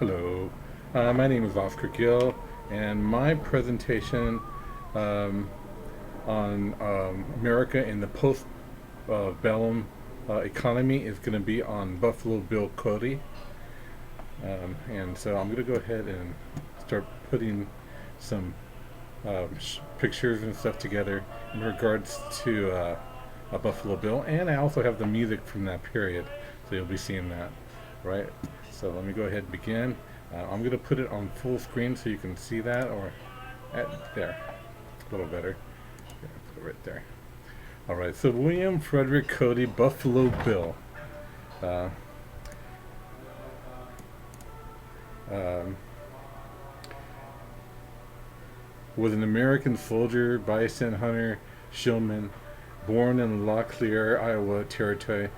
Hello, my name is Oscar Gill, and my presentation um, on America in the post-bellum economy is going to be on Buffalo Bill Cody. And so I'm going to go ahead and start putting some pictures and stuff together in regards to a Buffalo Bill, and I also have the music from that period, so you'll be seeing that, right? So let me go ahead and begin. I'm going to put it on full screen so you can see that, or there, a little better. Yeah, put it right there. All right, so William Frederick Cody, Buffalo Bill. Uh, um, was an American soldier, bison hunter, showman, born in Locklear, Iowa territory,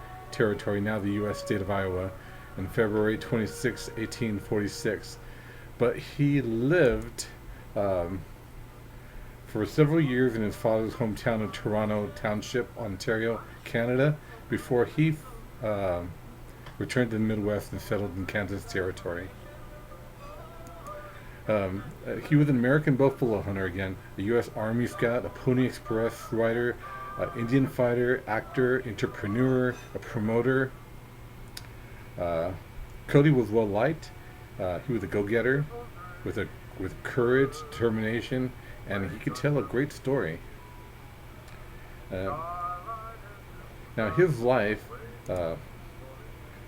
now the U.S. state of Iowa, on February 26, 1846. But he lived um, for several years in his father's hometown of Toronto Township, Ontario, Canada, before he uh, returned to the Midwest and settled in Kansas Territory. He was an American buffalo hunter again, a U.S. Army scout, a Pony Express rider, Indian fighter, actor, entrepreneur, a promoter. Uh, Cody was well liked. He was a go-getter with courage, determination, and he could tell a great story. Uh, Now his life uh,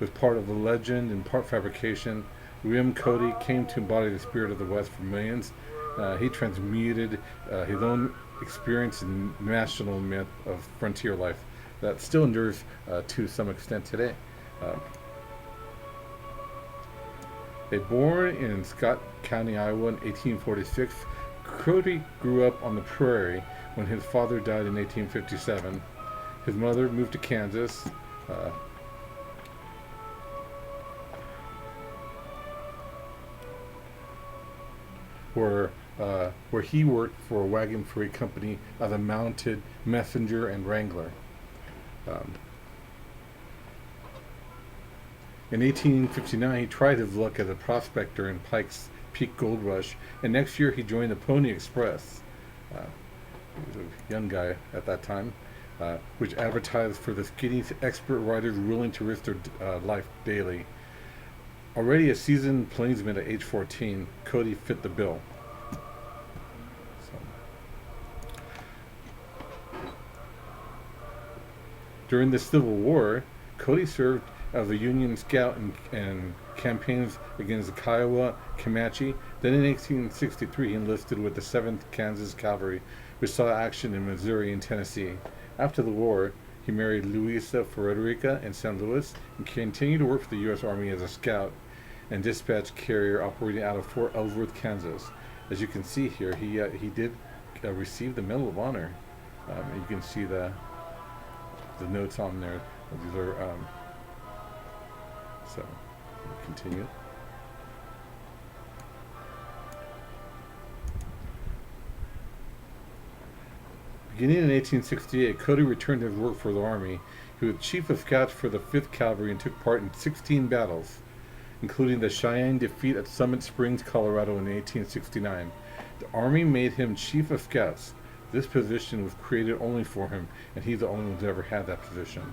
was part of the legend and part fabrication. William Cody came to embody the spirit of the West for millions. He transmuted his own experience in national myth of frontier life that still endures to some extent today. Uh, Born in Scott County, Iowa in 1846, Cody grew up on the prairie when his father died in 1857. His mother moved to Kansas. Uh, where he worked for a wagon freight company as a mounted messenger and wrangler. Um, in 1859, he tried his luck as a prospector in Pike's Peak Gold Rush, and next year he joined the Pony Express. He was a young guy at that time, which advertised for the skinny expert riders willing to risk their life daily. Already a seasoned plainsman at age 14, Cody fit the bill. During the Civil War, Cody served as a Union scout and campaigns against the Kiowa Comanche. Then in 1863, he enlisted with the 7th Kansas Cavalry, which saw action in Missouri and Tennessee. After the war, he married Louisa Frederica in St. Louis and continued to work for the U.S. Army as a scout and dispatch carrier operating out of Fort Ellsworth, Kansas. As you can see here, he did receive the Medal of Honor. You can see the notes on there. These are so. We'll continue. Beginning in 1868, Cody returned to his work for the Army. He was chief of scouts for the 5th Cavalry and took part in 16 battles, including the Cheyenne defeat at Summit Springs, Colorado in 1869. The Army made him chief of scouts. This position was created only for him, and he's the only one who's ever had that position.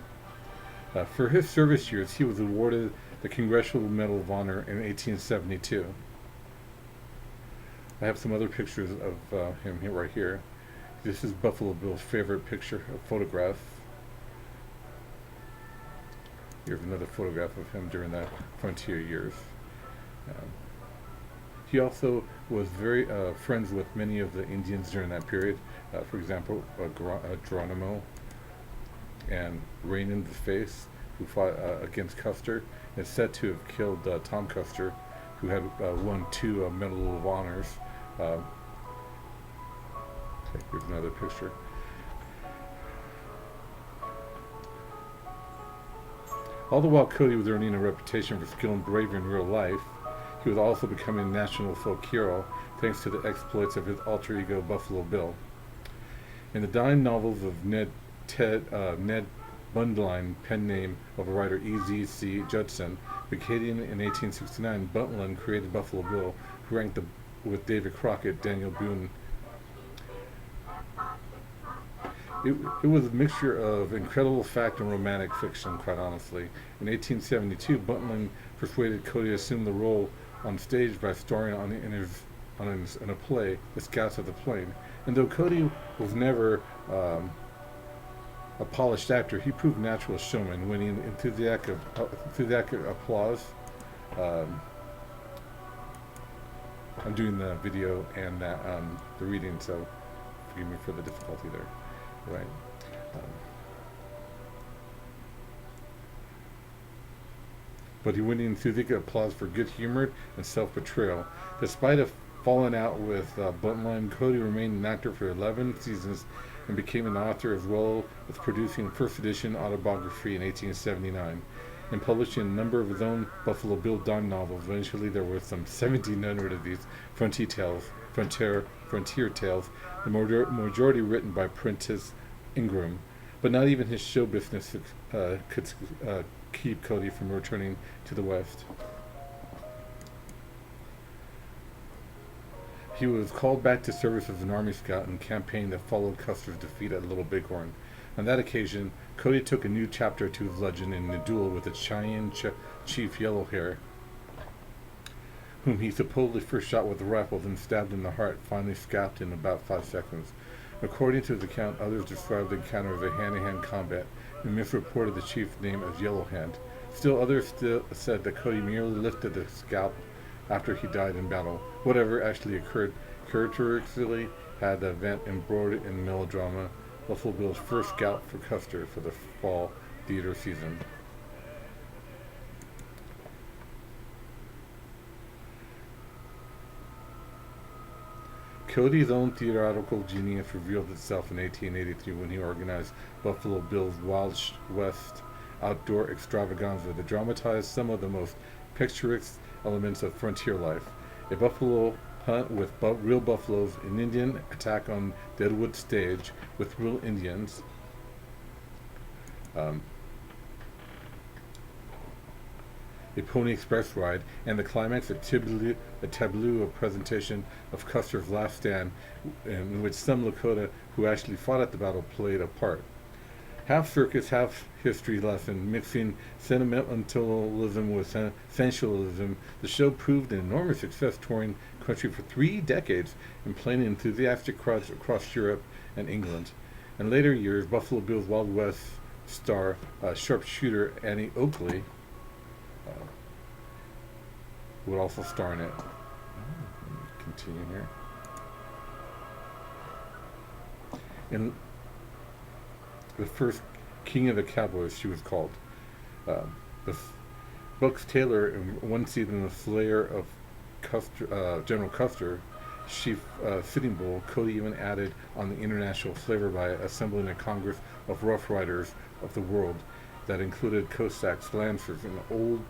For his service years, he was awarded the Congressional Medal of Honor in 1872. I have some other pictures of him here, right here. This is Buffalo Bill's favorite picture, a photograph. Here's another photograph of him during the frontier years. Um, he also was very friends with many of the Indians during that period. For example, Geronimo and Raymond the Face, who fought against Custer. It's said to have killed Tom Custer, who had won 2 Medal of Honors. Here's another picture. All the while Cody was earning a reputation for skill and bravery in real life, he was also becoming a national folk hero thanks to the exploits of his alter ego Buffalo Bill. In the dime novels of Ned Bundline, pen name of a writer E.Z.C. Judson. Vacating in 1869, Bundline created Buffalo Bill, who ranked with David Crockett, Daniel Boone. It was a mixture of incredible fact and romantic fiction, quite honestly. In 1872, Bundline persuaded Cody to assume the role on stage by starring in a play, The Scouts of the Plain. And though Cody was never a polished actor, he proved natural showman, winning enthusiastic applause. I'm doing the video and the reading, so forgive me for the difficulty there. Right. But he winning enthusiastic applause for good humor and self-betrayal. Despite a falling out with Bundline, Cody remained an actor for 11 seasons and became an author, as well as producing first edition autobiography in 1879 and publishing a number of his own Buffalo Bill dime novels. Eventually there were some 1,700 of these frontier tales, the majority written by Prentice Ingram. But not even his show business could keep Cody from returning to the West. He was called back to service as an Army Scout in the campaign that followed Custer's defeat at Little Bighorn. On that occasion, Cody took a new chapter to his legend in a duel with the Cheyenne chief Yellowhair, whom he supposedly first shot with a rifle, then stabbed in the heart, finally scalped in about 5 seconds. According to his account, others described the encounter as a hand-to-hand combat and misreported the chief's name as Yellowhand. Still others said that Cody merely lifted the scalp after he died in battle. Whatever actually occurred characteristically had the event embroidered in melodrama, Buffalo Bill's first scout for Custer for the fall theater season. Cody's own theatrical genius revealed itself in 1883 when he organized Buffalo Bill's Wild West outdoor extravaganza that dramatized some of the most picturesque elements of frontier life. A buffalo hunt with real buffaloes, an Indian attack on Deadwood stage with real Indians, a Pony Express ride, and the climax, a tableau of presentation of Custer's last stand, in which some Lakota who actually fought at the battle played a part. Half circus, half history lesson, mixing sentimentalism with sensualism, the show proved an enormous success, touring the country for 3 decades and playing enthusiastic crowds across Europe and England. In later years, Buffalo Bill's Wild West star, sharpshooter Annie Oakley, would also star in it. Let me continue here. In the first King of the Cowboys, she was called. The book's Taylor, in one season, the slayer of General Custer, chief Sitting Bull, Cody even added on the international flavor by assembling a Congress of Rough Riders of the world that included Cossacks, Lancers, and old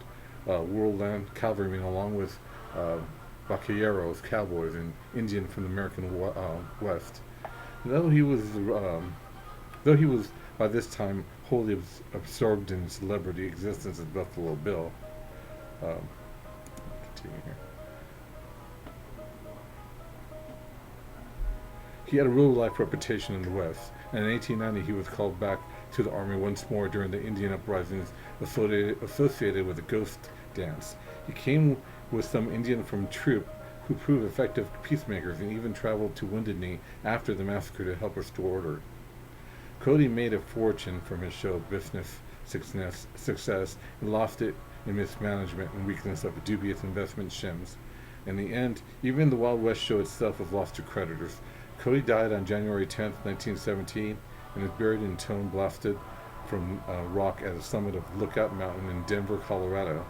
world land cavalrymen, along with vaqueros, cowboys, and Indian from the American West. Though he was by this time wholly absorbed in celebrity existence as Buffalo Bill. Continue here. He had a real-life reputation in the West, and in 1890 he was called back to the Army once more during the Indian uprisings associated with the Ghost Dance. He came with some Indian from troop who proved effective peacemakers and even traveled to Wounded Knee after the massacre to help restore order. Cody made a fortune from his show business success and lost it in mismanagement and weakness of a dubious investment shims. In the end, even the Wild West show itself was lost to creditors. Cody died on January 10th, 1917, and is buried in stone blasted from rock at the summit of Lookout Mountain in Denver, Colorado.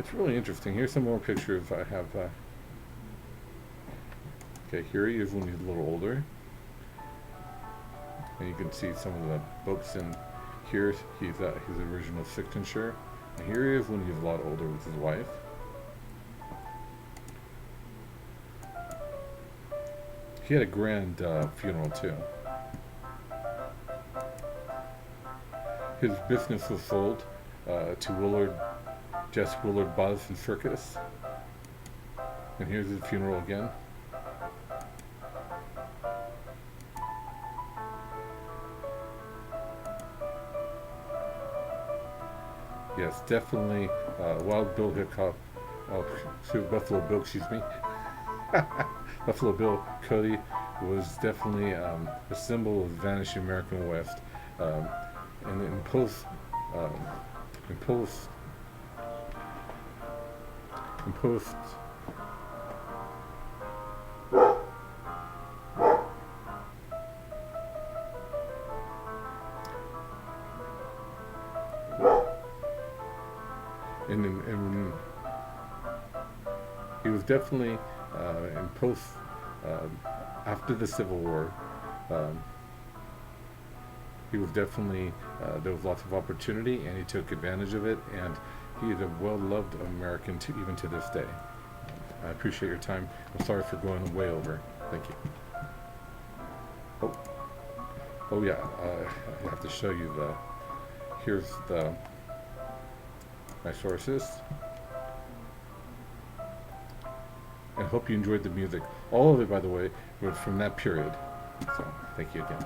It's really interesting. Here's some more pictures I have. Okay, here he is when he's a little older. And you can see some of the books, and here's his original signature. And here he is when he's a lot older with his wife. He had a grand funeral too. His business was sold to Jess Willard Buzz and Circus. And here's his funeral again. Yes, definitely Wild Bill Hickok, Buffalo Bill, excuse me. Buffalo Bill Cody was definitely a symbol of the vanishing American West. And in post, in post, in post, and he was definitely in post after the Civil War. He was definitely there was lots of opportunity, and he took advantage of it. And he is a well-loved American even to this day. I appreciate your time. I'm sorry for going way over. Thank you. Oh yeah. I have to show you the. Here's my sources. I hope you enjoyed the music. All of it, by the way, was from that period. So, thank you again.